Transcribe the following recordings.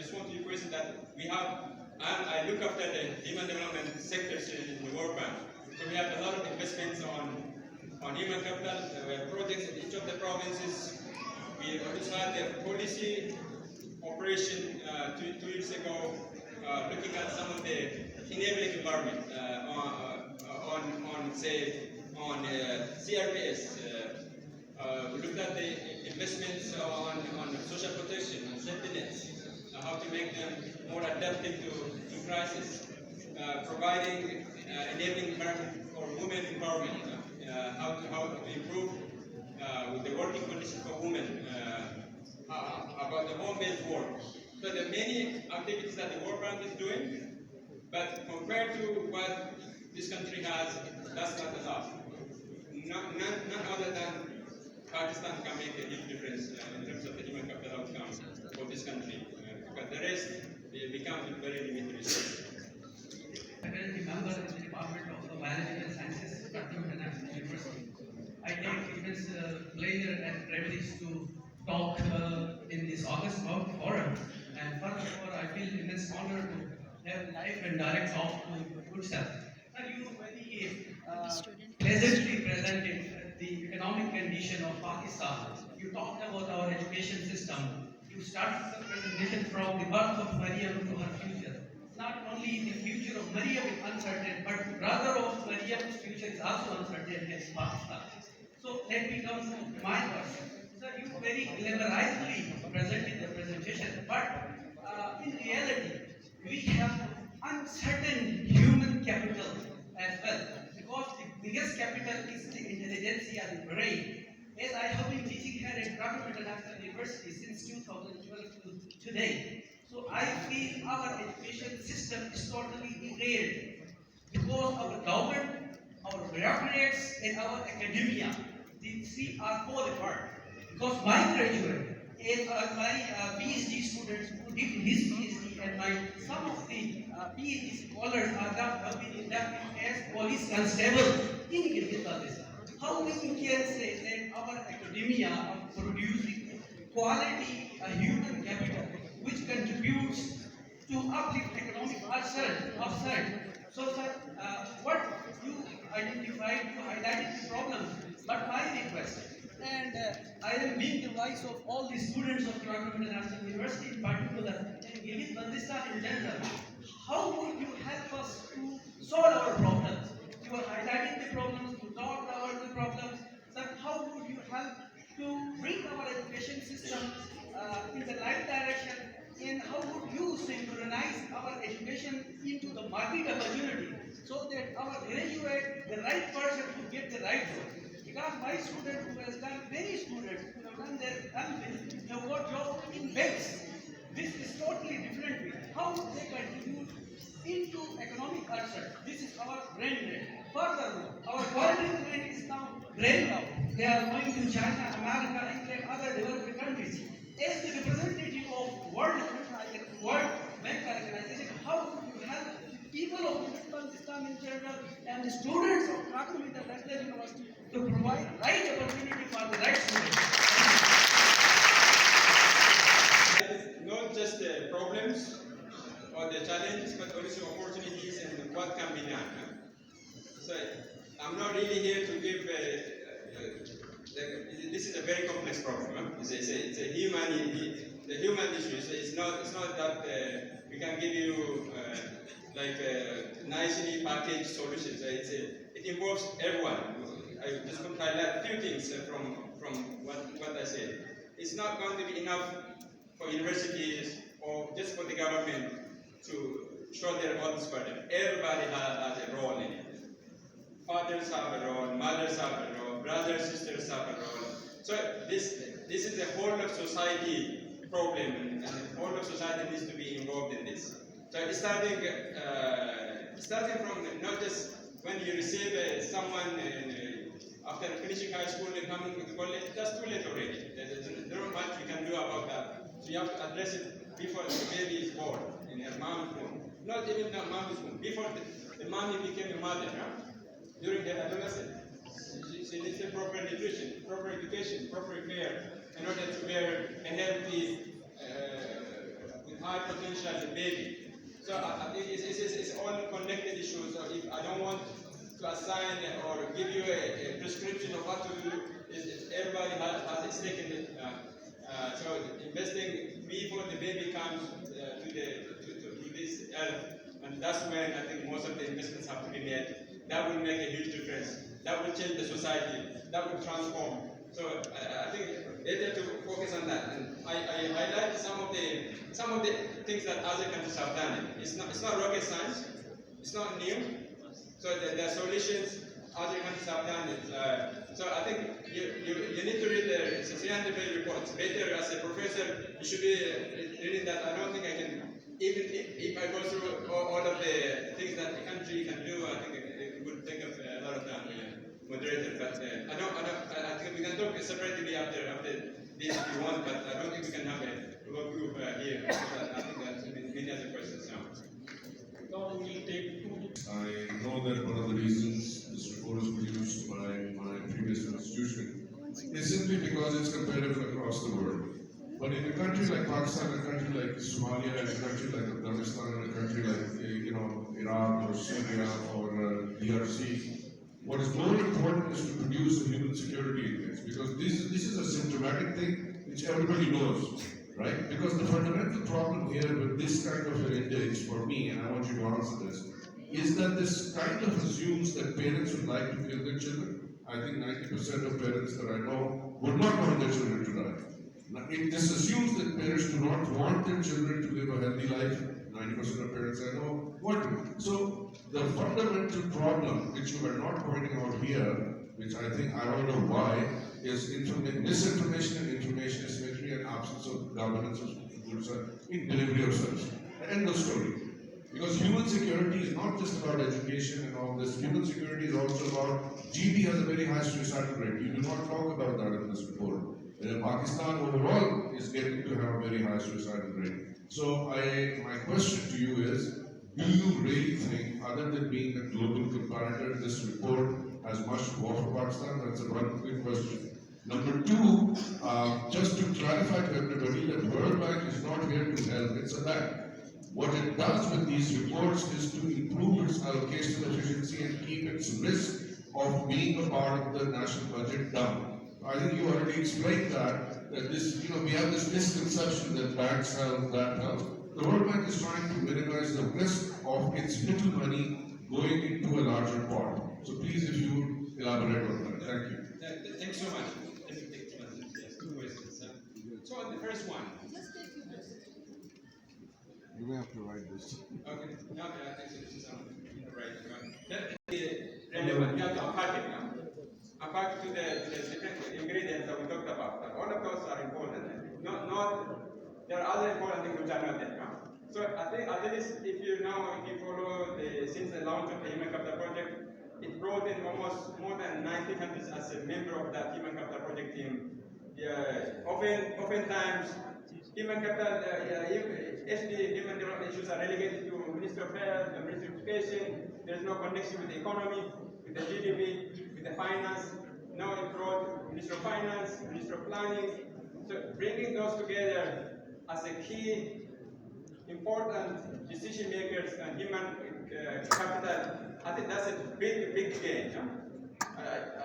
just want to request that we have, I look after the human development sectors in the World Bank. So we have a lot of investments on human capital projects in each of the provinces. We also had a policy operation 2 years ago, looking at some of the enabling environment on CRPS. We looked at the investments on social protection, on safety nets, how to make them more adaptive to crisis, providing enabling environment for women empowerment, how to improve with the working conditions for women, about the home-based work. So there are many activities that the World Bank is doing, but compared to what this country has, that's not enough. None other than Pakistan can make a huge difference in terms of the human capital outcome for this country. But the rest becomes very limited resources. I currently member in the Department of Biological Sciences, Karakorum International University. I take immense pleasure and privilege to talk in this August Forum, and furthermore, I feel immense honor to have live and direct talk to good self. Now, you very pleasantly presented the economic condition of Pakistan. You talked about our education system. You started the presentation from the birth of Maryam to her future. Not only the future of Maryam is uncertain, but the brother of Maryam's future is also uncertain in Pakistan. So let me come to my question. Sir, you very glamorizingly presented the presentation, but in reality, we have uncertain human capital as well, because the biggest capital is the intelligentsia, the brain. As I have been teaching here at Karakorum International University since 2012 to today, so I feel our education system is totally derailed because our government, our bureaucrats, and our academia, the three are fall apart. Because my graduate and my PhD students who did his PhD and some of the PhD scholars have been inducted as police constables in Gilgit Baltistan. How we can say that our academia are producing quality human capital which contributes to uplift economic upsurge. So, sir, what you identified, you highlighted the problems, but my request, and I am being the voice of all the students of Karakorum International University in particular, and Gilgit Baltistan in general, how would you help us to solve our problems? You are highlighting the problems, you talked about the problems, sir, how would you help to bring our education system in the right direction, and how would you synchronize our education into the market opportunity so that our graduate, the right person, will get the right job? Because my student who has done, many students who have done their MPhil, have got job in banks. This is totally different way. How would they contribute into economic upsurge? This is our brain drain. Furthermore, our foreign brain is now drained out. They are going to China, America, England, other developed countries. As the representative of World Bank Organization, how would you help people of Pakistan in general and the students of Karakorum International University to provide right opportunity for the right students? Not just the problems or the challenges, but also opportunities and what can be done. So I'm not really here to give this is a very complex problem. It's a human issue. So it's not that we can give you nicely packaged solutions. It involves everyone. I just want to highlight a few things from what I said. It's not going to be enough for universities or just for the government to show their own burden. Everybody has a role in it. Fathers have a role, mothers have a role, brothers, sisters have a role. So this is the whole of society problem, and the whole of society needs to be involved in this. So it's starting from not just when you receive someone after finishing high school and coming to college, that's too late already. There's not much you can do about that. So you have to address it before the baby is born in her mom's womb. Not even the mom's womb, before the mommy became a mother. During her adolescence, she needs a proper nutrition, proper education, proper care in order to bear a healthy, with high protein baby. So I think it's all connected issues. So if I don't want to assign or give you a prescription of what to do, everybody has a stake in it. So investing before the baby comes to this earth, and that's when I think most of the investments have to be made. That will make a huge difference. That will change the society. That will transform. So I think better to focus on that. And I highlight some of the things that other countries have done. It's not rocket science. It's not new. So the solutions other countries have done it. So I think you need to read it's a 300-page report. It's better as a professor, you should be reading that. I don't think I can, even if I go through all of the things that the country can do, I think it would take up a lot of time, moderator. But I think we can talk separately after this if you want, but I don't think we can have a work group here. I think that's many other questions now. Now we will take two. I know that one of the reasons this report was produced by my previous institution is simply because it's competitive across the world. But in a country like Pakistan, a country like Somalia, a country like Afghanistan, and a country like Iraq or Syria or DRC, what is more important is to produce a human security index, because this is a symptomatic thing which everybody knows. Right? Because the fundamental problem here with this kind of an index for me, and I want you to answer this, is that this kind of assumes that parents would like to kill their children. I think 90% of parents that I know would not want their children to die. This assumes that parents do not want their children to live a healthy life. 90% of parents I know want to. So the fundamental problem, which you are not pointing out here, which I think I don't know why, is misinformation and information asymmetry and absence of governance of goods in delivery of service. End of story. Because human security is not just about education and all this. Human security is also about GB has a very high suicidal rate. You do not talk about that in this report. Pakistan overall is getting to have a very high suicidal rate. So my question to you is, do you really think, other than being a global comparator, this report has much to offer Pakistan? That's a one quick question. Number two, just to clarify to everybody that World Bank is not here to help, it's a bank. What it does with these reports is to improve its allocation efficiency and keep its risk of being a part of the national budget down. I think you already explained that this, we have this misconception that banks help, that helps. The World Bank is trying to minimize the risk of its little money going into a larger pot. So please, if you would elaborate on that. Thank you. Thanks so much. Let me take two questions. So on the first one. You may have to write this. Okay. No, actually, this is right. Relevant. You have to unpack it now. Unpack to the different ingredients that we talked about. All of those are important. There are other important things which are not there. So I think at least if you follow since the launch of the Human Capital Project, it brought in almost more than 90 countries as a member of that Human Capital Project team. Oftentimes, human capital, HD human development issues are relegated to Ministry of Health, the Ministry of Education. There's no connection with the economy, with the GDP, with the finance. Now it brought Ministry of Finance, Ministry of Planning. So bringing those together as a key important decision makers and human capital, I think that's a big gain.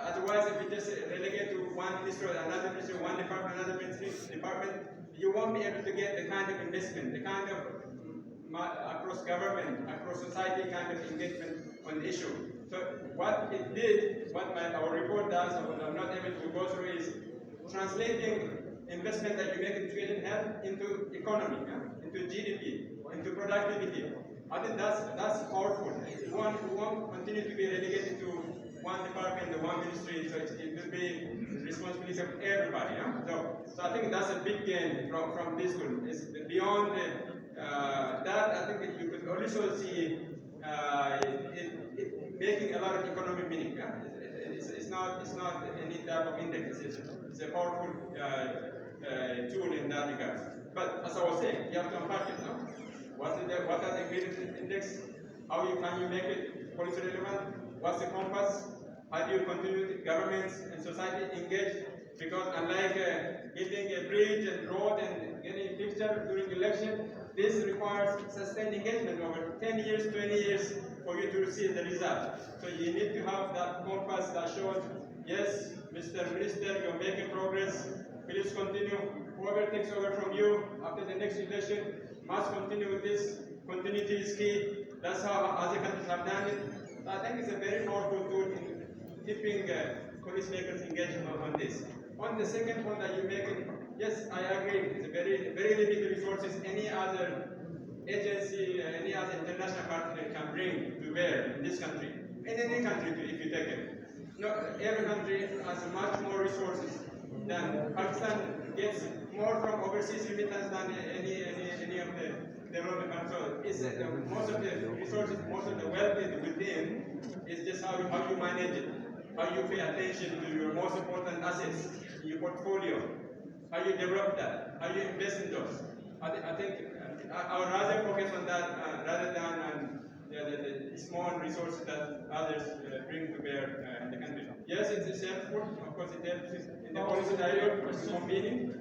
Otherwise, if you just relegate to one ministry or another ministry, one department, another department, you won't be able to get the kind of investment, the kind of across government, across society kind of engagement on the issue. So what it did, what our report does, and what I'm not able to go through, is translating investment that you make in education health into economy, into GDP, into productivity. I think that's powerful. We won't continue to be relegated to one department, or one ministry, so it will be the responsibility of everybody. So I think that's a big gain from this one. It's beyond that. I think you could also see it making a lot of economic meaning. It's not any type of index. It's a powerful tool in that regard. But as I was saying, you have to unpack it now. What are the ingredients index? How can you make it policy relevant? What's the compass? How do you continue governments and society engaged? Because unlike building a bridge and road and getting fixed expenditure during election. This requires sustained engagement over 10 years, 20 years for you to see the result. So you need to have that compass that shows, yes, Mr. Minister, you're making progress. Please continue. Whoever takes over from you after the next election must continue with this. Continuity is key. That's how other countries have done it. I think it's a very powerful tool in keeping policymakers engaged on this. On the second point that you make, yes, I agree. It's a very limited resources any other agency, any other international partner can bring to bear in this country, in any country if you take it. No, every country has much more resources than Pakistan gets more from overseas remittance than any of the development countries. So it's most of the resources, most of the wealth is within. It's just how you manage it, how you pay attention to your most important assets in your portfolio, how you develop that, how you invest in those. I think I would rather focus on that rather than the small resources that others bring to bear in the country. Yes, it's helpful. Of course, it helps in the policy dialogue, convening.